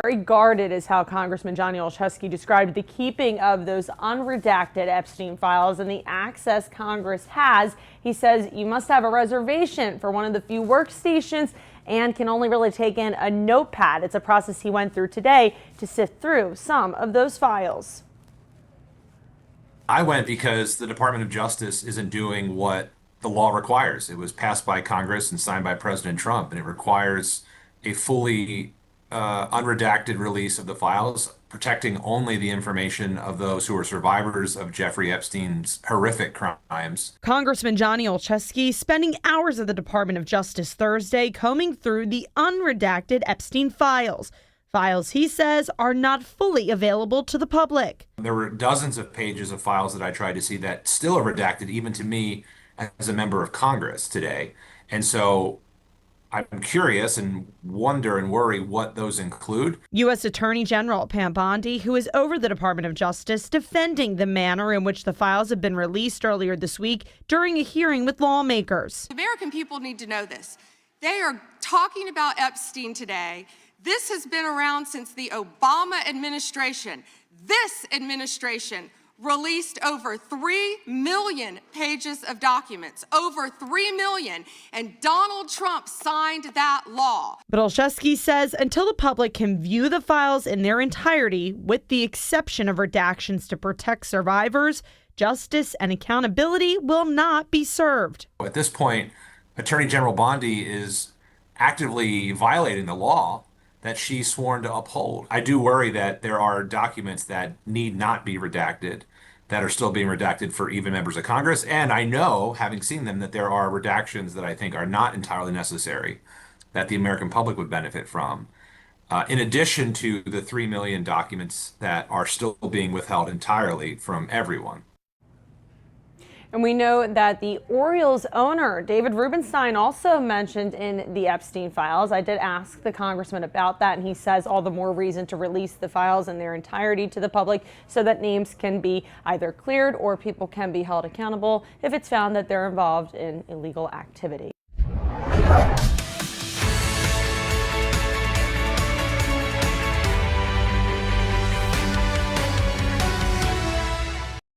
Very guarded is how Congressman Johnny Olszewski described the keeping of those unredacted Epstein files and the access Congress has. He says you must have a reservation for one of the few workstations and can only really take in a notepad. It's a process he went through today to sift through some of those files. I went because the Department of Justice isn't doing what the law requires. It was passed by Congress and signed by President Trump, and it requires a fully unredacted release of the files, protecting only the information of those who are survivors of Jeffrey Epstein's horrific crimes. Congressman Johnny Olszewski spending hours at the Department of Justice Thursday combing through the unredacted Epstein files. Files he says are not fully available to the public. There were dozens of pages of files that I tried to see that still are redacted, even to me as a member of Congress today. And so I'm curious and wonder and worry what those include. U.S. Attorney General Pam Bondi, who is over the Department of Justice, defending the manner in which the files have been released earlier this week during a hearing with lawmakers. American people need to know this. They are talking about Epstein today. This has been around since the Obama administration. This administration released over 3 million pages of documents, over 3 million, and Donald Trump signed that law. But Olszewski says until the public can view the files in their entirety, with the exception of redactions to protect survivors, justice and accountability will not be served. At this point, Attorney General Bondi is actively violating the law that she's sworn to uphold. I do worry that there are documents that need not be redacted that are still being redacted for even members of Congress. And I know, having seen them, that there are redactions that I think are not entirely necessary that the American public would benefit from, in addition to the 3 million documents that are still being withheld entirely from everyone. And we know that the Orioles owner, David Rubenstein, also mentioned in the Epstein files. I did ask the congressman about that, and he says all the more reason to release the files in their entirety to the public so that names can be either cleared or people can be held accountable if it's found that they're involved in illegal activity.